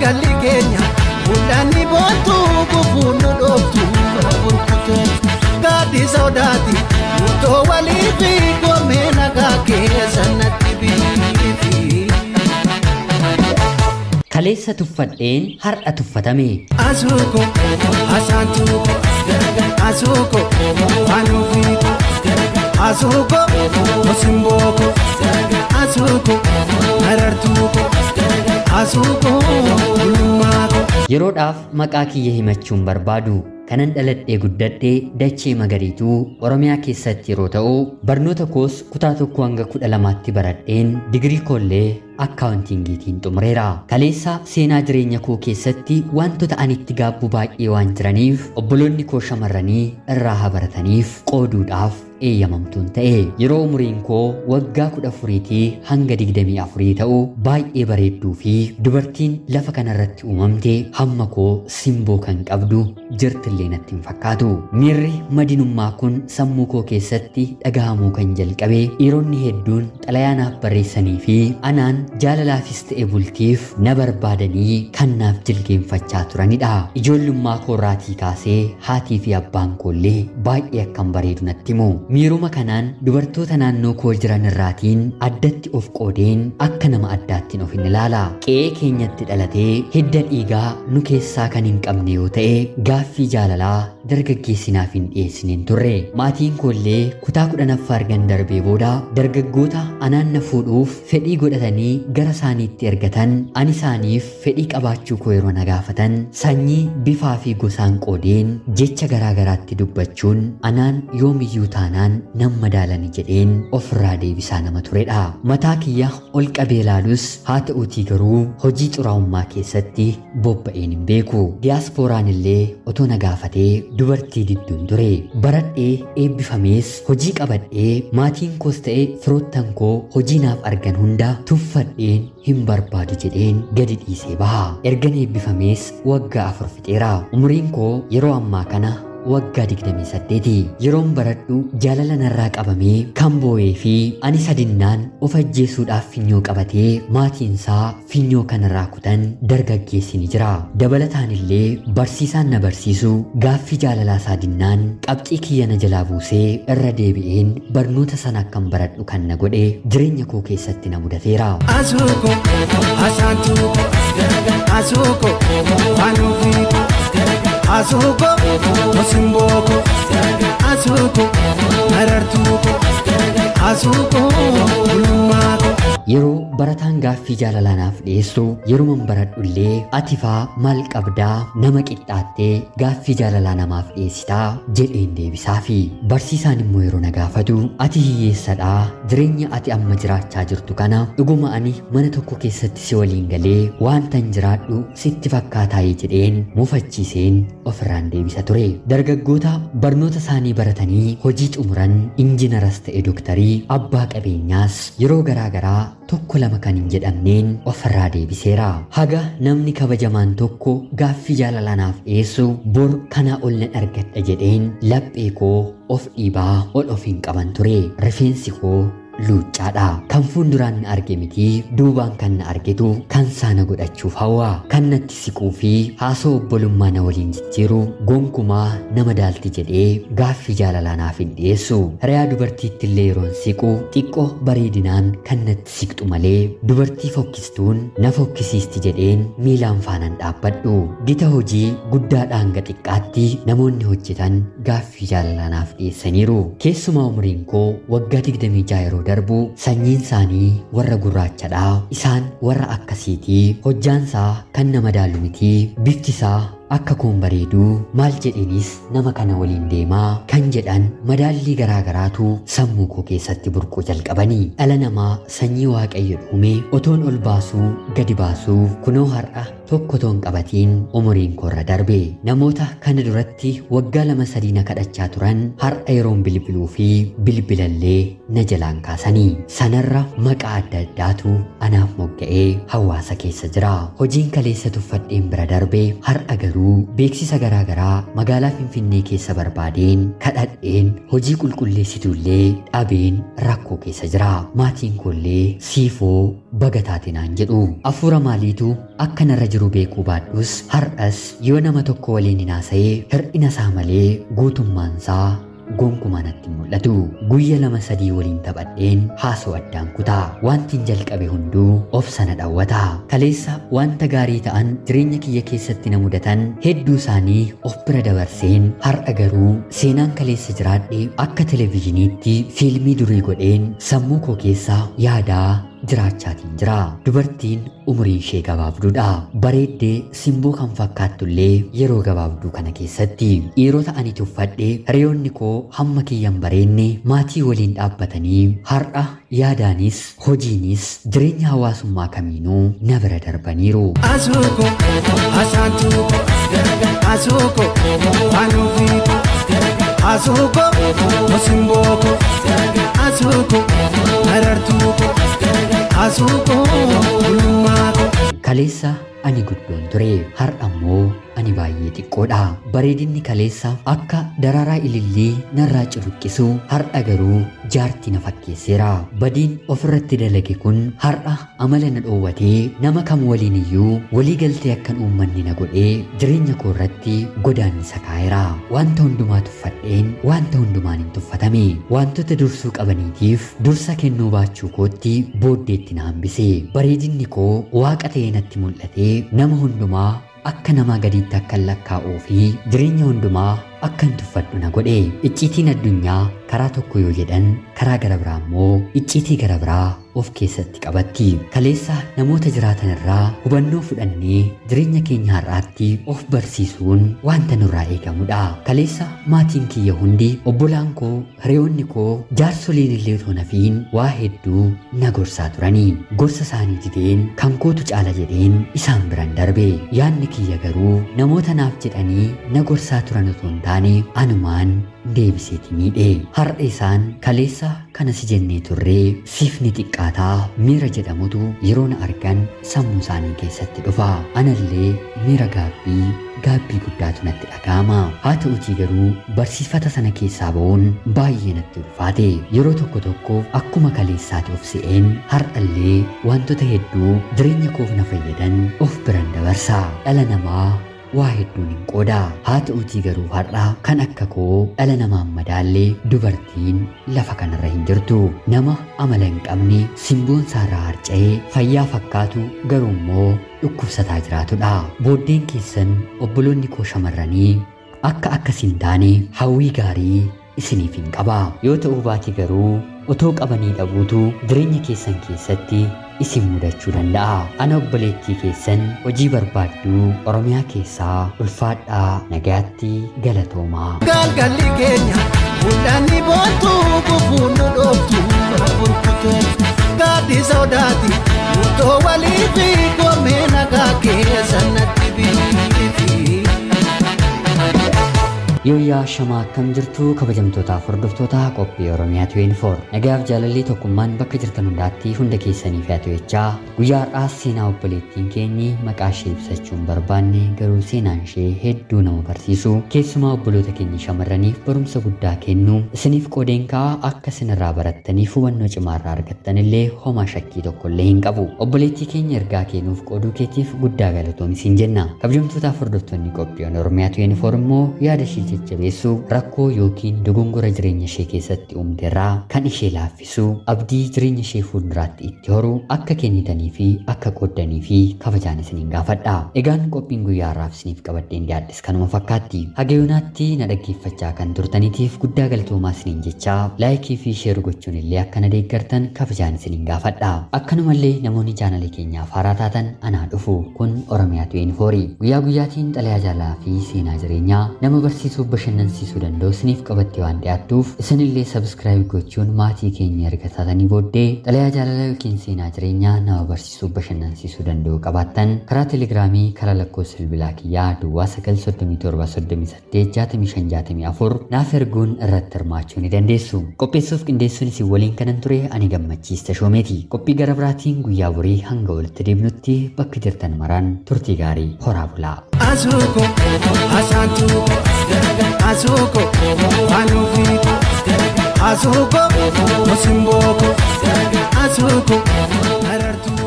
galgalli keenya mul'anni boontuu gufuunu dhooftu burkute gaaddi sodaati murtoo walii fi goomee nagaa keessa natti biifi. Kaleessa tuffadheen har'a tuffatame. Asuuko asaantuuko asuuko wanuufiiko asuuko musimbooko asuuko marartuuko asuuko gulummaako. Yeroodhaaf maqaa kiyya himachuun barbaadu. Kanan dhaladhee guddadhee dachee magariituu Oromiyaa keessatti yeroo ta'u barnoota koos kutaa 1 hanga 12tti baradheen digirii koollee akkaawuntingiitiin xumureera. Kaleessa seenaa jireenya koo keessatti wantoota ani itti gaabbu baay'ee waan jiraniif obboloonni koo shamarranii irraa haa barataniif qooduudhaaf eeyyamamtuun ta'e. Yeroo umuriin koo waggaa 14 hanga 24 ta'u baay'ee bareedduu fi dubartiin lafa kanarratti uumamte hamma koo simboo kan qabdu jirtillee natti hin fakkaatu. Miirri madinummaa kun sammuu koo keessatti dhagahamuu kan jalqabe dhiironni hedduun xalayaanaaf barreessanii fi anaan jaalalaafis ta'e bultiif na barbaadanii kan naaf jilgeenfachaa turanidha. Ijoollummaa koorraatii kaasee haatii fi abbaan koollee baay'ee akkan bareedu natti himu. Miiruma kanaan dubartoota naannoo koo jiran irraatiin addatti of qoodeen akka nama addaattiin of hin ilaala. Qe'ee keenyatti dhalatee hidda dhiigaa nu keessaa kan hin qabne yoo ta'e gaaffii jaalalaa dargaggeessinaaf hin dhiyeessineen turre. Maatiin koollee kutaa 10ffaa argan darbee booda dargaggoota anaan na fuudhuuf fedhii godhatanii gara isaaniitti ergatan ani isaaniif fedhii qabaachuu koo yeroo na gaafatan sanyii bifaa fi gosaan qoodeen jecha garaagaraatti dubbachuun anaan yoomiyyuu taanaan nan madaalani jedheen ofirraa deebisaa nama turedha. Mataa kiyya ol qabee ilaalus haa ta'uutii garuu hojii xuraa'ummaa keessatti bobba'een hin beeku. Diyaaspooraan illee otoo na gaafatee dubartii didduun ture. Baradhee eebbifamees hojii qabadhee maatiin koos ta'e firoottan koo hojii naaf argan hunda tuffadheen hin barbaadu jedheen gadi dhiisee baha. Ergan eebbifamees waggaa 4 fixeera. Umriin koo yeroo ammaa kana waggaa 28. Yeroon baradhu jaalala narraa qabamee kan boo'ee fi ani sadinnaan of ajjeesuudhaaf finyoo qabatee maatiinsaa finyoo kanarraa kutan dargaggeessi ni jira. Dabalataan illee barsiisaan na barsiisu gaaffii jaalalaa sadinnaan qabxii kiyya na jalaa buusee irra deebi'een barnoota sana akkan baradhu kan na godhe jireenya koo keessatti na mudateera. Asuuko asaantuuko asuuko wanuufiiko asuuko musimbooko asuuko marartuuko asuuko gulummaako. Yeroo barataan gaaffii jaalalaa naaf dhiyeessu yeroon baradhu illee ati faa maal qabdaa nama qixxaattee gaaffii jaalalaa namaaf dhiyeessitaa jedheen deebisaafi. Barsiisaan immoo yeroo na gaafatu ati hiyyeessadhaa jireenya ati amma jiraachaa jirtu kana dhuguma ani mana tokko keessatti si waliin galee waantan jiraadhu sitti fakkaataayee jedheen mufachiiseen ofirraan deebisa ture. Dargaggoota barnoota isaanii baratanii hojii xumuran injiinaras ta'e dooktarii abbaa qabeenyaas yeroo garaagaraa tokko lama kan hin jedhamneen ofirraa deebiseera. Haga namni kabajamaan tokko gaaffii jaalalaa naaf dhiyeessu bor kanaa ol nan argadha jedheen laphee koo of dhiibaa ol of hin qaban ture. Rifeensi koo luuccaadha. Kan fuulduraan na arge miti duubaan kan na argetu kan saana godhachuuf hawwa. Kan natti siquu fi haasoo obbolummaa na waliin jijjiiru gonkumaa nama daalti jedhee gaaffii jaalalaa naaf hin dhiyeessu. Hiriyaa dubartiitti illee yeroon siqu xiqqoo bareedinaan kan natti siqxu malee dubartii fokkistuun na fokkisiisti jedheen miilaan faanaan dhaabbadhu. Gita hojii guddaadhaa hanga xiqqaatti namoonni hojjetan gaaffii jaalalaa naaf dhiyeessaniiru. Keessumaa umriin koo waggaa 26 yeroo darbu sanyiin isaanii warra gurraachadhaa isaan warra akkasiitii hojjaansaa kan nama daalu miti biftisaa akka koon bareeduu maal jedheenis nama kana waliin deemaa kan jedhan madaallii garaagaraatu sammuu koo keessatti burquu jalqabanii. Dhala namaa sanyii waaqayyo uume otoon ol baasuu gadi baasuuf kunoo har'a tokko toon qabatiin umuriin koorra darbe. Namoota kana duratti waggaa 2-3 na kadhachaa turan har'a yeroon bilbiluu fi bilbilallee na jalaan kaasanii. Sanarra maqaa adda addaatu anaaf mogga'ee hawaasa keessa jira. Hojiin kaleessa tuffadheen bira darbe har'a garuu beeksisa garaagaraa magaalaa Finfinnee keessa barbaadeen kadhadheen hojii qulqulleessituullee dhabeen rakkoo keessa jira. Maatiin koollee siifoo baga taate naan jedhu. Afuura maaliitu akka narra jiru beekuu baadhus har'as yoo nama tokko waliin hinaasa'ee hir'ina isaa malee guutummaansaa gonkumaa natti mul'atu. Guyya 2-3 waliin taphadheen haasoo addaan kutaa. Wanti jalqabe hunduu obsa na dhawwata. Kaleessa wanta gaarii ta'an jireenya kiyya keessatti na mudatan hedduu isaanii of bira dabarseen har'a garuu seenaan kaleessa jiraadhe akka televezyiiniitti fiilmii durii godheen sammuu koo keessaa yaadaa jiraachaatiin jira. Dubartiin umuriin ishee gabaabduudha. Bareeddee simboo kan fakkaatullee yeroo gabaabduu kana keessatti dhiirota ani tuffadhe hiriyoonni koo hamma kiyyan bareenne maatii waliin dhaabbatanii har'a yaadaanis hojiinis jireenya hawaasummaa kamiinuu na bira darbaniiru. Asuuko asaantuuko asuuko waanuufiiko asuuko simbooko asuuko marartuuko asuuko gulummaako. Kaleessa ani guddoon ture har'a immoo ani baay'ee xiqqoodha. Bareedinni kaleessa akka daraaraa ilillii narraa ciruqqisu har'a garuu jaartii na fakkeesseera. Badiin ofirratti dalage kun har'a amala na dhoowwatee nama kam waliin iyyuu walii galtee akkan uummanni na godhee jireenya koo irratti godaannisa kaa'eera. Wanta hundumaa tuffadheen wanta hundumaan hin tuffatame. Wantoota dursuu qabaniitiif dursa kennuu baachuu kootti booddeetti na hambise. Bareedinni koo waaqa ta'ee natti mul'atee nama hundumaa akka namaa gadiitti akka lakkaa'uu fi jireenya hundumaa akkan tuffadhu na godhe. Icciitiin addunyaa karaa tokko yoo jedhan karaa gara biraa immoo icciitii gara biraa of keessatti qabatti. Kaleessa namoota jiraatan irraa hubannoo fudhannee jireenya keenya har'aatti of barsiisuun wanta nurraa eegamudha. Kaleessa maatiin kiyya hundi obbolaan koo hiriyoonni koo jaarsoliin illee otoo nafiin waa hedduu na gorsaa turanii. Gorsa isaanii dideen kan kootu caala jedheen isaan biran darbe. Yaadni kiyya garuu namoota naaf jedhanii na gorsaa turan otoo hin taane anumaan deebiseeti miidhe. Har'a isaan kaleessa kana si jennee turree siif ni xiqqaataa miira jedhamutu yeroo na argan sammuu isaanii keessatti dhufa. Anallee miira gaabbii guddaatu natti dhaga'ama. Haa ta'utii garuu barsiifata sana keessaa ba'uun baay'ee natti ulfaate. Yeroo tokko tokko akkuma kaleessaati of si'een har'allee wantoota hedduu jireenya koof na fayyadan of biran dabarsa. Dhala namaa waa hedduun hin qooda. Haa ta'utii garuu har'a kan akka koo dhala namaan madaallee dubartiin lafa kanarra hin jirtu. Nama amala hin qabne simboon isaarraa harca'ee fayyaa fakkaatu garuu immoo dhukkubsataa jiraatudha. Booddeen keessan obboloonni koo shamarranii akka akkasiin taane hawwii gaarii isiniif hin qaba. Yoo ta'uu baate garuu otoo qabanii dhabuutu jireenya keessan keessatti isin mudachuu danda'a. Ana obboleettii keessan hojii barbaaddu Oromiyaa keessaa ulfaadhaa nagaatti galatoomaa. Galgalli keenya mul'anni boontuu kufuun nu dhooftu burkutu gaaddi sodaati murtoo walii fi goomee nagaa keessa natti biifi. Yooyaa shamaa akkam jirtu kabajamtootaaf hordoftoota qophii Oromiyaa 24. Nagaaf jaalalli tokkummaan bakka jirtan hundaatti hunda keessaniif haa ta'u. Guyyaa har'aa seenaa obboleettiin keenyi maqaa ishee ibsachuun barbaanne garuu seenaan ishee hedduu nama barsiisu keessumaa obboloota keenya shamarraniif barumsa guddaa kennu isiniif qoodeen ka'a akka isinirraa barattaniif hubannoo cimaarraa argattan illee homaa shakkii tokko illee hin qabu. Obboleettii keenya ergaa kennuuf qooduu keetiif guddaa galatoomi siin jenna. Kabajamtootaaf hordoftoonni qophii Oromiyaa 24 immoo yaada ishee jajjabeessuu rakkoo yookiin dogongora jireenya ishee keessatti uumterraa kan ishee laaffisu abdii jireenya ishee fuulduraatti itti horu akka kennitanii fi akka qooddanii fi kabajaan isiniin gaafadha. Egaan qophiin guyyaa har'aaf isiniif qabadheen dhiyaadhes kanuma fakkaatti. Haga yoonaatti na dhaggeeffachaa kan turtaniitiif guddaa galatoomaa isiniin jechaa laayikii fi sheer gochuun illee akka na deeggartan kabajaan isiniin gaafadha. Akkanumallee namoonni chaanalee keenyaaf haaraa taatan anaa dhufu kun Oromiyaa 24 guyyaa guyyaatiin xalayaa jaalala fi seenaa jireenyaa nama barsiisuu bashannansiisuu danda'u isiniif qabattee waan dhiyaattuuf isinillee sabskiraayib gochuun maatii keenya erga taatanii booddee xalayaa jaalala yookiin seenaa jireenyaa nama barsiisuu bashannansiisuu danda'u qabaattan karaa teelegiraamii karaa lakkoofsa bilbilaa kiyyaa duwwaa 937 naaf erguun irratti hirmaachuu ni dandeessu. Qopheessuuf qindeessuun isin waliin kanan ture ani gammachiista shoomeeti. Qophii gara biraatiin guyyaa borii hanga walitti deebinutti bakka jirtan maraan turtii gaarii horaa bulaa. Asuuko asaantuuko asuuko waanuufiiko asuuko simbooko asuuko marartuuko.